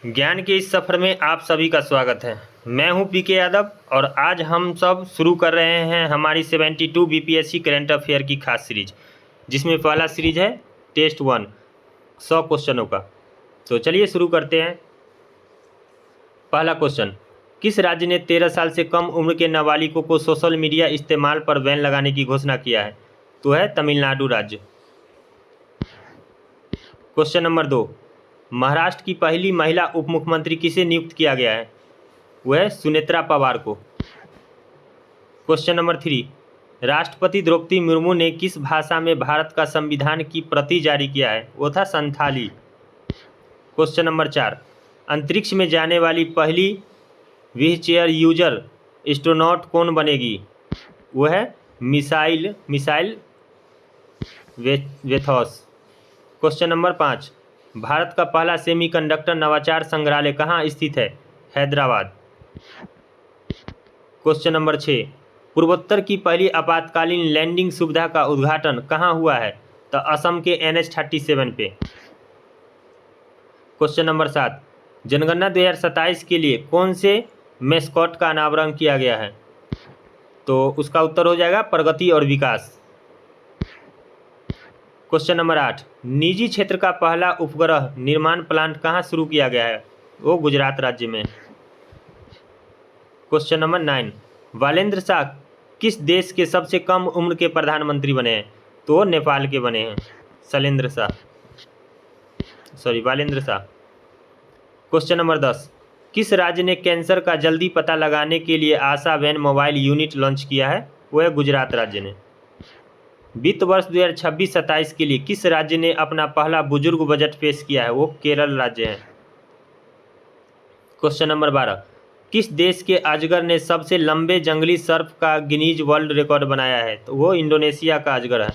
ज्ञान के इस सफ़र में आप सभी का स्वागत है। मैं हूं पीके यादव और आज हम सब शुरू कर रहे हैं हमारी 72 बीपीएससी करंट अफेयर की खास सीरीज, जिसमें पहला सीरीज है टेस्ट 1 100 क्वेश्चनों का। तो चलिए शुरू करते हैं। पहला क्वेश्चन, किस राज्य ने 13 साल से कम उम्र के नाबालिगों को सोशल मीडिया इस्तेमाल पर बैन लगाने की घोषणा किया है? तो है तमिलनाडु राज्य। क्वेश्चन नंबर 2, महाराष्ट्र की पहली महिला उप मुख्यमंत्री किसे नियुक्त किया गया है? वह सुनेत्रा पवार को। क्वेश्चन नंबर 3, राष्ट्रपति द्रौपदी मुर्मू ने किस भाषा में भारत का संविधान की प्रति जारी किया है? वो था संथाली। क्वेश्चन नंबर 4, अंतरिक्ष में जाने वाली पहली व्हीलचेयर यूजर एस्ट्रोनॉट कौन बनेगी? वो है मिसाइल वेथोस। क्वेश्चन नंबर 5, भारत का पहला सेमीकंडक्टर नवाचार संग्रहालय कहाँ स्थित है? हैदराबाद। क्वेश्चन नंबर 6, पूर्वोत्तर की पहली आपातकालीन लैंडिंग सुविधा का उद्घाटन कहाँ हुआ है? तो असम के NH-37 पे। क्वेश्चन नंबर 7, जनगणना 2027 के लिए कौन से मैस्कॉट का अनावरण किया गया है? तो उसका उत्तर हो जाएगा प्रगति और विकास। क्वेश्चन नंबर 8, निजी क्षेत्र का पहला उपग्रह निर्माण प्लांट कहाँ शुरू किया गया है? वो गुजरात राज्य में। क्वेश्चन नंबर 9, वालेंद्र शाह किस देश के सबसे कम उम्र के प्रधानमंत्री बने हैं? तो नेपाल के बने हैं वालेंद्र शाह। क्वेश्चन नंबर 10, किस राज्य ने कैंसर का जल्दी पता लगाने के लिए आशा वैन मोबाइल यूनिट लॉन्च किया है? वो है गुजरात राज्य ने। वित्त वर्ष 2026-27 के लिए किस राज्य ने अपना पहला बुजुर्ग बजट पेश किया है? वो केरल राज्य है। क्वेश्चन नंबर 12, किस देश के अजगर ने सबसे लंबे जंगली सर्प का गिनीज वर्ल्ड रिकॉर्ड बनाया है? तो वो इंडोनेशिया का अजगर है।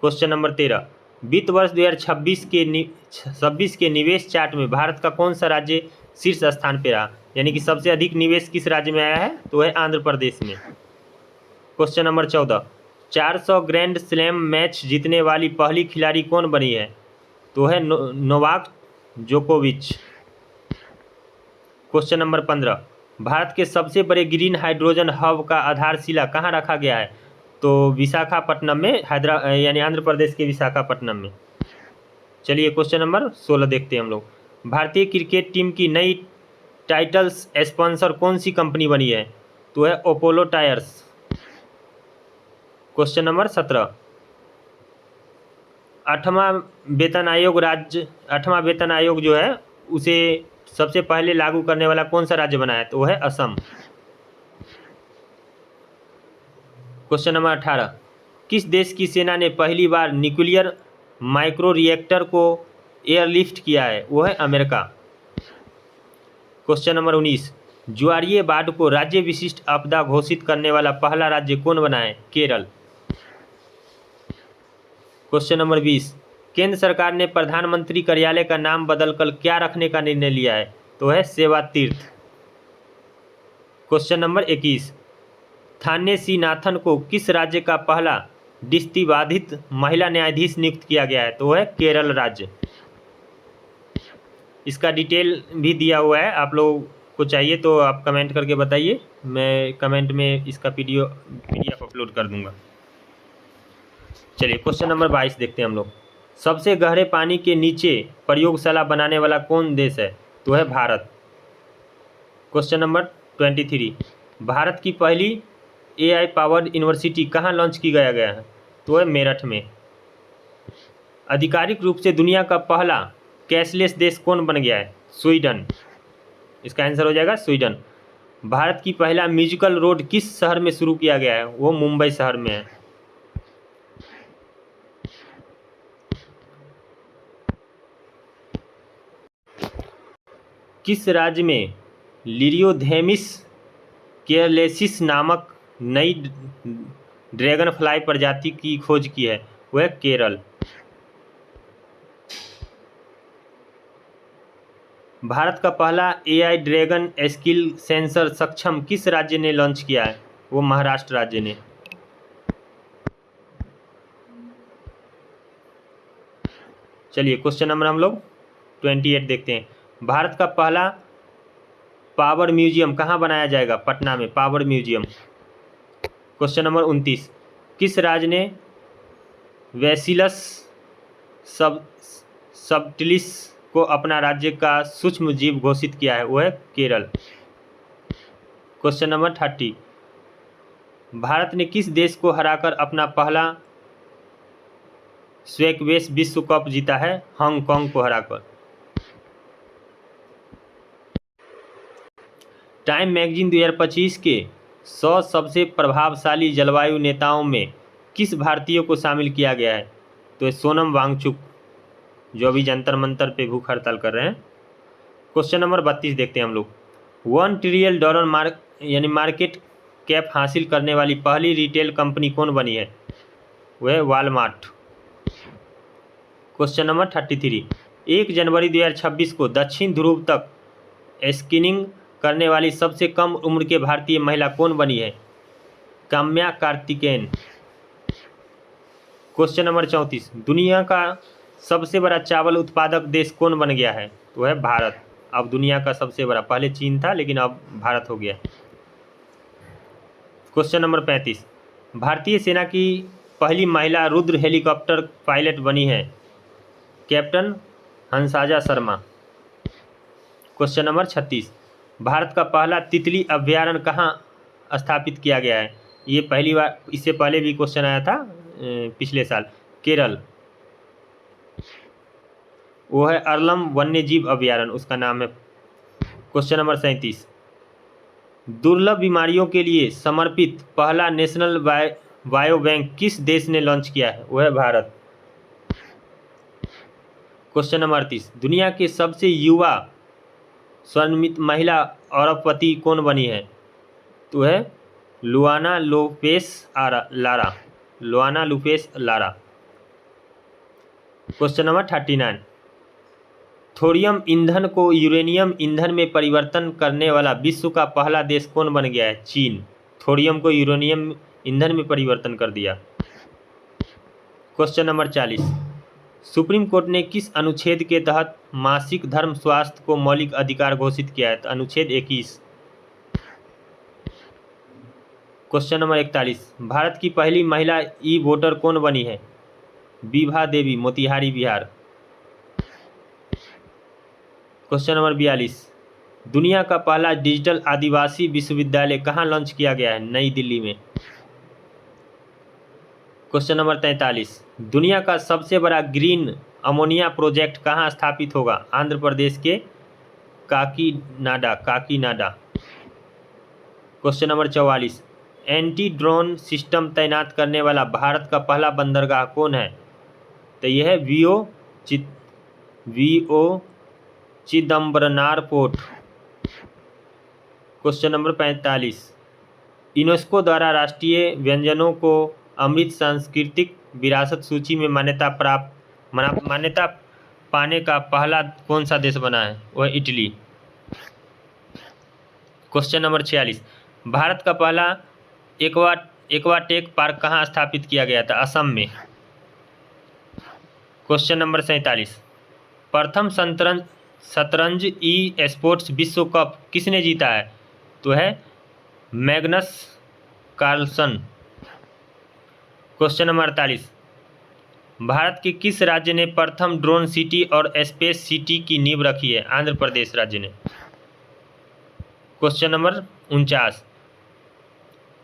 क्वेश्चन नंबर 13, वित्त वर्ष 2026 के निवेश चार्ट में भारत का कौन सा राज्य शीर्ष स्थान पर रहा? यानी कि सबसे अधिक निवेश किस राज्य में आया है? तो है आंध्र प्रदेश में। Question number 14, 400 grand slam match जीतने वाली पहली खिलाड़ी कौन बनी है? तो है नोवाक जोकोविच। क्वेश्चन नंबर 15, भारत के सबसे बड़े ग्रीन हाइड्रोजन हब का आधारशिला कहाँ रखा गया है? तो विशाखापट्टनम में, यानी आंध्र प्रदेश के विशाखापट्टनम में। चलिए क्वेश्चन नंबर 16 देखते हैं हम लोग। भारतीय क्रिकेट टीम की नई टाइटल्स स्पॉन्सर कौन सी कंपनी बनी है? तो है अपोलो टायर्स। क्वेश्चन नंबर 17, आठवां वेतन आयोग जो है उसे सबसे पहले लागू करने वाला कौन सा राज्य बना है? तो वो है असम। क्वेश्चन नंबर 18, किस देश की सेना ने पहली बार न्यूक्लियर माइक्रो रिएक्टर को एयरलिफ्ट किया है? वो है अमेरिका। क्वेश्चन नंबर 19, ज्वारीय बाढ़ को राज्य विशिष्ट आपदा घोषित करने वाला पहला राज्य कौन बना है? केरल। क्वेश्चन नंबर 20, केंद्र सरकार ने प्रधानमंत्री कार्यालय का नाम बदलकर क्या रखने का निर्णय लिया है? तो है सेवा तीर्थ। क्वेश्चन नंबर 21, थाने सी नाथन को किस राज्य का पहला दृष्टिबाधित महिला न्यायाधीश नियुक्त किया गया है? तो वह है केरल राज्य। इसका डिटेल भी दिया हुआ है, आप लोगों को चाहिए तो आप कमेंट करके बताइए, मैं कमेंट में इसका PDF अपलोड कर दूंगा। चलिए क्वेश्चन नंबर 22 देखते हैं हम लोग। सबसे गहरे पानी के नीचे प्रयोगशाला बनाने वाला कौन देश है? तो है भारत। क्वेश्चन नंबर 23, भारत की पहली AI पावर्ड यूनिवर्सिटी कहाँ लॉन्च की गया है? तो है मेरठ में। आधिकारिक रूप से दुनिया का पहला कैशलेस देश कौन बन गया है? स्वीडन। इसका आंसर हो जाएगा स्वीडन। भारत की पहला म्यूजिकल रोड किस शहर में शुरू किया गया है? वो मुंबई शहर में है। किस राज्य में लिरियोधेमिस केयरलेसिस नामक नई ड्रैगन फ्लाई प्रजाति की खोज की है? वह केरल। भारत का पहला AI ड्रैगन स्किल सेंसर सक्षम किस राज्य ने लॉन्च किया है? वो महाराष्ट्र राज्य ने। चलिए क्वेश्चन नंबर हम लोग 28 देखते हैं। भारत का पहला पावर म्यूजियम कहाँ बनाया जाएगा? पटना में पावर म्यूजियम। क्वेश्चन नंबर 29, किस राज्य ने वैसिलस सबटिलिस को अपना राज्य का सूक्ष्म जीव घोषित किया है? वो है केरल। क्वेश्चन नंबर 30, भारत ने किस देश को हराकर अपना पहला स्क्वैश विश्व कप जीता है? हांगकांग को हराकर। टाइम मैगजीन 2025 के 100 सबसे प्रभावशाली जलवायु नेताओं में किस भारतीय को शामिल किया गया है? तो सोनम वांगचुक, जो अभी जंतर मंतर पे भूख हड़ताल कर रहे हैं। क्वेश्चन नंबर 32 देखते हैं हम लोग। $1 ट्रिलियन मार्केट कैप हासिल करने वाली पहली रिटेल कंपनी कौन बनी है? वह वॉलमार्ट। क्वेश्चन नंबर 33, 1 जनवरी 2026 को दक्षिण ध्रुव तक स्कीइंग करने वाली सबसे कम उम्र के भारतीय महिला कौन बनी है? काम्या कार्तिकेयन। क्वेश्चन नंबर 34, दुनिया का सबसे बड़ा चावल उत्पादक देश कौन बन गया है? तो है भारत। अब दुनिया का सबसे बड़ा, पहले चीन था लेकिन अब भारत हो गया। क्वेश्चन नंबर 35, भारतीय सेना की पहली महिला रुद्र हेलीकॉप्टर पायलट बनी है? Captain Hansaja Sharma. Question number 36, भारत का पहला तितली अभ्यारण्य कहाँ स्थापित किया गया है? ये पहली बार, इससे पहले भी क्वेश्चन आया था पिछले साल। केरल। वो है अरलम वन्यजीव अभ्यारण्य, उसका नाम है। क्वेश्चन नंबर 37, दुर्लभ बीमारियों के लिए समर्पित पहला नेशनल बायो बैंक किस देश ने लॉन्च किया है? वो है भारत। क्वेश्चन नंबर 38, दुनिया के सबसे युवा स्वर्णिम महिला अरबपति कौन बनी है? तो है Luana Lopes Lara. Luana Lopes Lara. Question number 39, thorium ईंधन को यूरेनियम ईंधन में परिवर्तन करने वाला विश्व का पहला देश कौन बन गया है? चीन। थोरियम को यूरेनियम ईंधन में परिवर्तन कर दिया। क्वेश्चन नंबर 40, सुप्रीम कोर्ट ने किस अनुच्छेद के तहत मासिक धर्म स्वास्थ्य को मौलिक अधिकार घोषित किया है? तो अनुच्छेद 21। क्वेश्चन नंबर 41, भारत की पहली महिला ई वोटर कौन बनी है? विभा देवी, मोतिहारी, बिहार। क्वेश्चन नंबर 42, दुनिया का पहला डिजिटल आदिवासी विश्वविद्यालय कहाँ लॉन्च किया गया है? नई दिल्ली में। क्वेश्चन नंबर 43, दुनिया का सबसे बड़ा ग्रीन अमोनिया प्रोजेक्ट कहाँ स्थापित होगा? आंध्र प्रदेश के Kakinada. Question number 44, anti drone system तैनात करने वाला भारत का पहला बंदरगाह कौन है? तो यह है VO Chidambaranar port. Question number 45, UNESCO द्वारा राष्ट्रीय व्यंजनों को अमृत सांस्कृतिक विरासत सूची में मान्यता पाने का पहला कौन सा देश बना है? वह इटली। क्वेश्चन नंबर 46, भारत का पहला एक्वाटेक पार्क कहाँ स्थापित किया गया था? असम में। क्वेश्चन नंबर 47, प्रथम शतरंज ई स्पोर्ट्स विश्व कप किसने जीता है? तो है मैग्नस कार्लसन। क्वेश्चन नंबर 48, भारत के किस राज्य ने प्रथम ड्रोन सिटी और स्पेस सिटी की नींव रखी है? आंध्र प्रदेश राज्य ने। क्वेश्चन नंबर 49,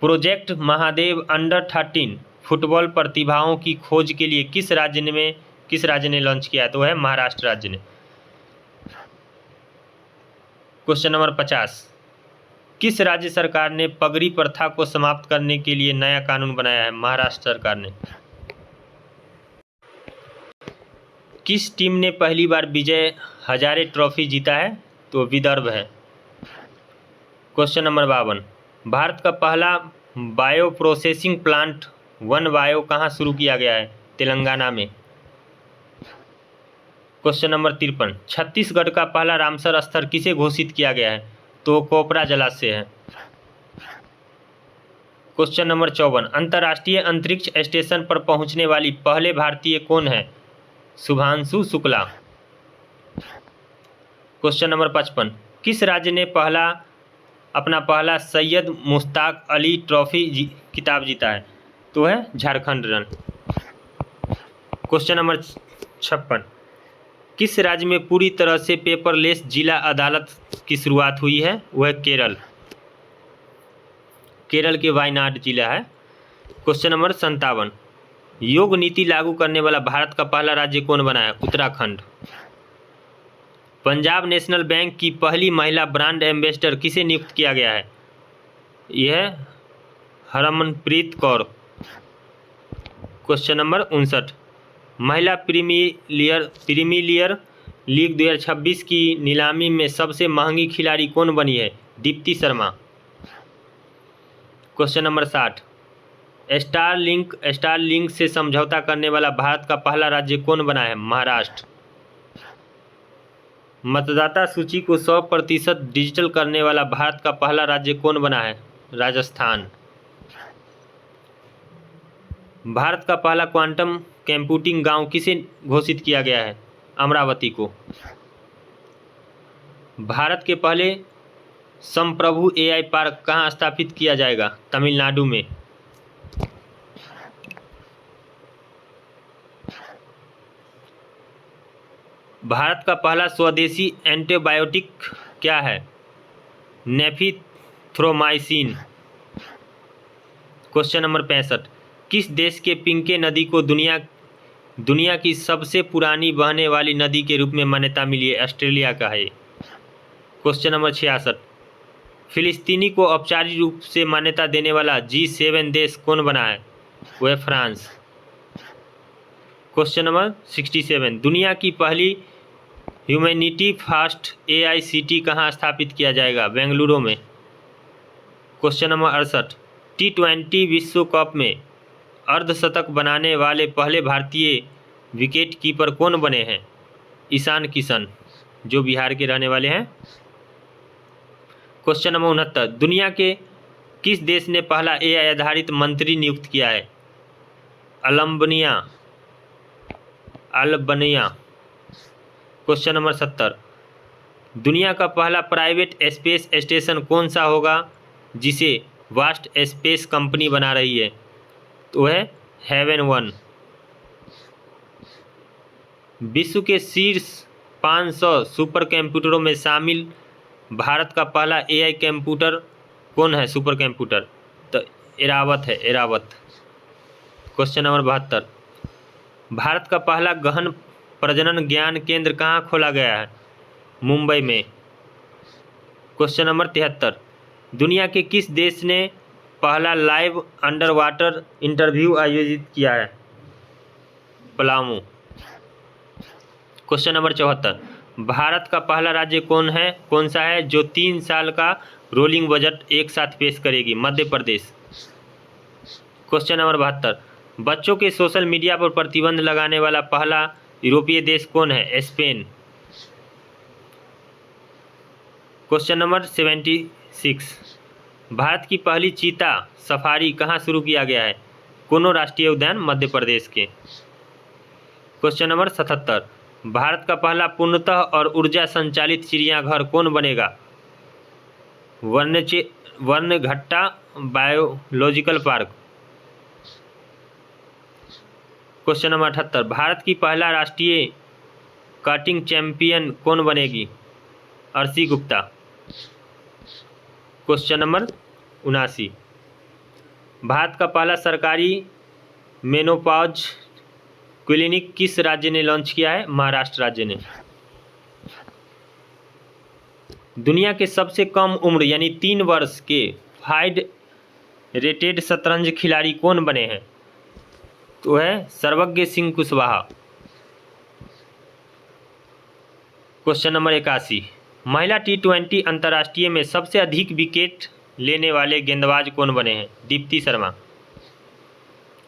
प्रोजेक्ट महादेव अंडर-13 फुटबॉल प्रतिभाओं की खोज के लिए किस राज्य ने लॉन्च किया? तो है महाराष्ट्र राज्य ने। क्वेश्चन नंबर 50, किस राज्य सरकार ने पगड़ी प्रथा को समाप्त करने के लिए नया कानून बनाया है? महाराष्ट्र सरकार ने। किस टीम ने पहली बार विजय हजारे ट्रॉफी जीता है? तो विदर्भ है। क्वेश्चन नंबर 52, भारत का पहला bio processing plant one bio कहाँ शुरू किया गया है? तेलंगाना में। क्वेश्चन नंबर 53, छत्तीसगढ़ का पहला रामसर स्थल किसे घोषित किया गया है? तो कोपरा जलाशय है। क्वेश्चन नंबर 54, अंतर्राष्ट्रीय अंतरिक्ष स्टेशन पर पहुंचने वाली पहले भारतीय कौन है? शुभांशु शुक्ला। क्वेश्चन नंबर 55, किस राज्य ने अपना पहला सैयद मुश्ताक अली ट्रॉफी खिताब जीता है? तो है झारखंड रन। क्वेश्चन नंबर 56, किस राज्य में पूरी तरह से पेपरलेस जिला अदालत की शुरुआत हुई है? वह केरल के वायनाड जिला है। क्वेश्चन नंबर 57, योग नीति लागू करने वाला भारत का पहला राज्य कौन बना है? उत्तराखंड। पंजाब नेशनल बैंक की पहली महिला ब्रांड एम्बेसडर किसे नियुक्त किया गया है? यह हरमनप्रीत कौर। क्वेश्चन नंबर 59, महिला प्रीमियर लीग 2026 की नीलामी में सबसे महंगी खिलाड़ी कौन बनी है? Deepti Sharma. Question number 60, Starlink से समझौता करने वाला भारत का पहला राज्य कौन बना है? महाराष्ट्र। मतदाता सूची को 100% डिजिटल करने वाला भारत का पहला राज्य कौन बना है? राजस्थान। भारत का पहला क्वांटम कंप्यूटिंग गांव किसे घोषित किया गया है? अमरावती को। भारत के पहले संप्रभु AI पार्क कहाँ स्थापित किया जाएगा? तमिलनाडु में। भारत का पहला स्वदेशी एंटीबायोटिक क्या है? नेफिथ्रोमाइसिन। क्वेश्चन नंबर 65, किस देश के पिंके नदी को दुनिया की सबसे पुरानी बहने वाली नदी के रूप में मान्यता मिली है? ऑस्ट्रेलिया का है। क्वेश्चन नंबर 66, फिलिस्तीनी को औपचारिक रूप से मान्यता देने वाला G7 देश कौन बना है? वह फ्रांस। क्वेश्चन नंबर 67, दुनिया की पहली ह्यूमैनिटी फर्स्ट AICT कहाँ स्थापित किया जाएगा? बेंगलुरु में। क्वेश्चन नंबर 68, T20 विश्व कप में अर्धशतक बनाने वाले पहले भारतीय विकेट कीपर कौन बने हैं? ईशान किशन, जो बिहार के रहने वाले हैं। क्वेश्चन नंबर 69, दुनिया के किस देश ने पहला AI आधारित मंत्री नियुक्त किया है? अल्बानिया। क्वेश्चन नंबर 70, दुनिया का पहला प्राइवेट स्पेस स्टेशन कौन सा होगा जिसे वास्ट स्पेस कंपनी बना रही है? तो है हेवन 1। विश्व के शीर्ष 500 सुपर कंप्यूटरों में शामिल भारत का पहला AI कंप्यूटर कौन है? सुपर कंप्यूटर तो एरावत है, एरावत। क्वेश्चन नंबर 72, भारत का पहला गहन प्रजनन ज्ञान केंद्र कहाँ खोला गया है? मुंबई में। क्वेश्चन नंबर 73, दुनिया के किस देश ने पहला लाइव अंडर वाटर इंटरव्यू आयोजित किया है? पलामू। क्वेश्चन नंबर 74, भारत का पहला राज्य कौन सा है जो 3 साल का रोलिंग बजट एक साथ पेश करेगी? मध्य प्रदेश। क्वेश्चन नंबर 72, बच्चों के सोशल मीडिया पर प्रतिबंध लगाने वाला पहला यूरोपीय देश कौन है? स्पेन। क्वेश्चन नंबर 76, भारत की पहली चीता सफारी कहाँ शुरू किया गया है? कोनो राष्ट्रीय उद्यान, मध्य प्रदेश के। क्वेश्चन नंबर 77, भारत का पहला पूर्णतः और ऊर्जा संचालित चिड़ियाघर कौन बनेगा? Bannerghatta biological park. Question number 78, भारत की पहला राष्ट्रीय काटिंग चैंपियन कौन बनेगी? अर्शी गुप्ता। क्वेश्चन नंबर 79, भारत का पहला सरकारी मेनोपॉज क्लिनिक किस राज्य ने लॉन्च किया है? महाराष्ट्र राज्य ने। दुनिया के सबसे कम उम्र यानी 3 वर्ष के हाइड रेटेड शतरंज खिलाड़ी कौन बने हैं? तो है सर्वज्ञ सिंह कुशवाहा। क्वेश्चन नंबर 81, महिला T20 अंतर्राष्ट्रीय में सबसे अधिक विकेट लेने वाले गेंदबाज कौन बने हैं? दीप्ति शर्मा।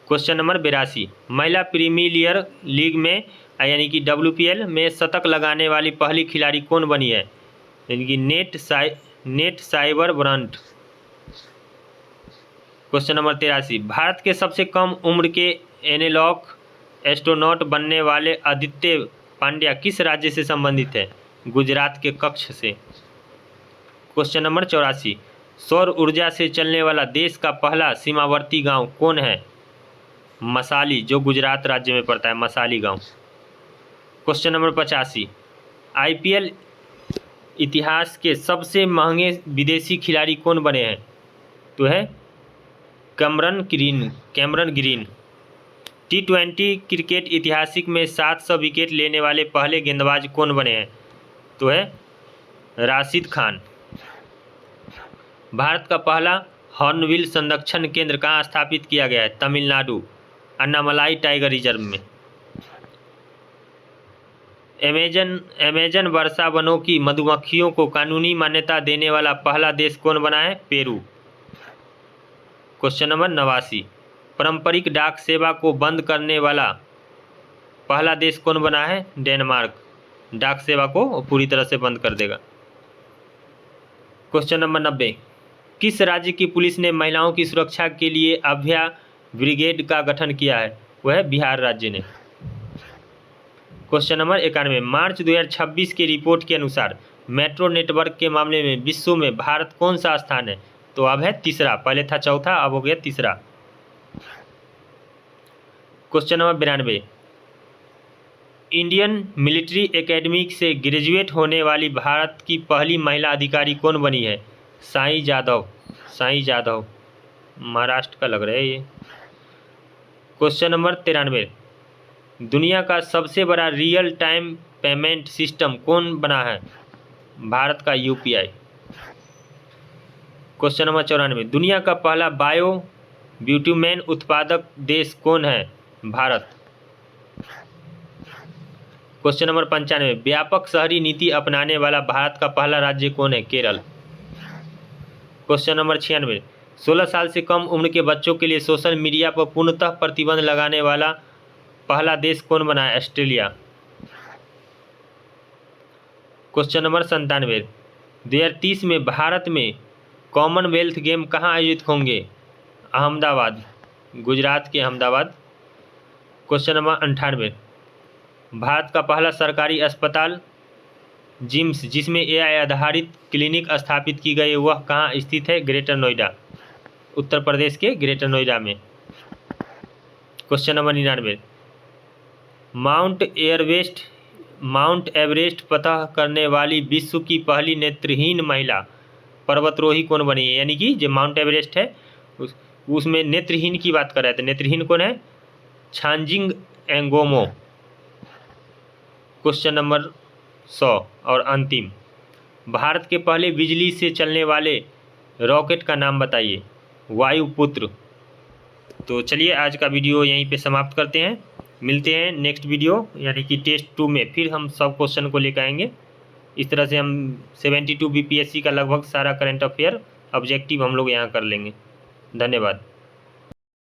क्वेश्चन नंबर 82, महिला प्रीमियर लीग में यानी कि WPL में शतक लगाने वाली पहली खिलाड़ी कौन बनी है? यानी कि net cyber brand. Question number 83, Bharat के सबसे कम उम्र के एनालॉग एस्ट्रोनॉट बनने वाले आदित्य पांड्या किस राज्य से संबंधित है? गुजरात के कच्छ से। क्वेश्चन नंबर 84, सौर ऊर्जा से चलने वाला देश का पहला सीमावर्ती गांव कौन है? मसाली, जो गुजरात राज्य में पड़ता है, मसाली गांव। क्वेश्चन नंबर 85, IPL इतिहास के सबसे महंगे विदेशी खिलाड़ी कौन बने हैं? तो है कैमरन ग्रीन। T20 क्रिकेट इतिहासिक में 700 विकेट लेने वाले पहले गेंदबाज कौन बने हैं? तो है राशिद खान। भारत का पहला हॉर्नबिल संरक्षण केंद्र कहाँ स्थापित किया गया है? तमिलनाडु, अन्नामलाई टाइगर रिजर्व में। अमेजन वर्षा वनों की मधुमक्खियों को कानूनी मान्यता देने वाला पहला देश कौन बना है? पेरू। क्वेश्चन नंबर 89, पारंपरिक डाक सेवा को बंद करने वाला पहला देश कौन बना है? डेनमार्क। डाक सेवा को पूरी तरह से बंद कर देगा। क्वेश्चन नंबर 90, किस राज्य की पुलिस ने महिलाओं की सुरक्षा के लिए अभया ब्रिगेड का गठन किया है? वह है बिहार राज्य ने। क्वेश्चन नंबर 91, मार्च 2026 की रिपोर्ट के अनुसार मेट्रो नेटवर्क के मामले में विश्व में भारत कौन सा स्थान है? तो अब है तीसरा, पहले था चौथा, अब हो गया तीसरा। Question number 92, Indian military academy से ग्रेजुएट होने वाली भारत की पहली महिला अधिकारी कौन बनी है? साई जादव, महाराष्ट्र का लग रहा है ये। क्वेश्चन नंबर 93, दुनिया का सबसे बड़ा रियल टाइम पेमेंट सिस्टम कौन बना है? भारत का UPI। क्वेश्चन नंबर 94, दुनिया का पहला बायो ब्यूटुमेन उत्पादक देश कौन है? भारत। क्वेश्चन नंबर 95, व्यापक शहरी नीति अपनाने वाला भारत का पहला राज्य कौन है? केरल। क्वेश्चन नंबर 96, 16 साल से कम उम्र के बच्चों के लिए सोशल मीडिया पर पूर्णतः प्रतिबंध लगाने वाला पहला देश कौन बना है? ऑस्ट्रेलिया। क्वेश्चन नंबर 97, 2030 में भारत में कॉमनवेल्थ गेम कहाँ आयोजित होंगे? अहमदाबाद, गुजरात के अहमदाबाद। क्वेश्चन नंबर 98, भारत का पहला सरकारी अस्पताल जिम्स जिसमें AI आधारित क्लिनिक स्थापित की गई वह कहाँ स्थित है? ग्रेटर नोएडा, उत्तर प्रदेश के ग्रेटर नोएडा में। क्वेश्चन नंबर 99, माउंट एवरेस्ट फतह करने वाली विश्व की पहली नेत्रहीन महिला पर्वतरोही कौन बनी है? यानी कि जो माउंट एवरेस्ट है उसमें नेत्रहीन की बात कर रहे थे, नेत्रहीन कौन है? छांजिंग एंगोमो। क्वेश्चन नंबर 100 और अंतिम, भारत के पहले बिजली से चलने वाले रॉकेट का नाम बताइए। वायुपुत्र। तो चलिए आज का वीडियो यहीं पे समाप्त करते हैं, मिलते हैं नेक्स्ट वीडियो यानी कि टेस्ट 2 में, फिर हम सब क्वेश्चन को लेकर आएंगे। इस तरह से हम 72 BPSC का लगभग सारा करंट अफेयर ऑब्जेक्टिव हम लोग यहाँ कर लेंगे। धन्यवाद।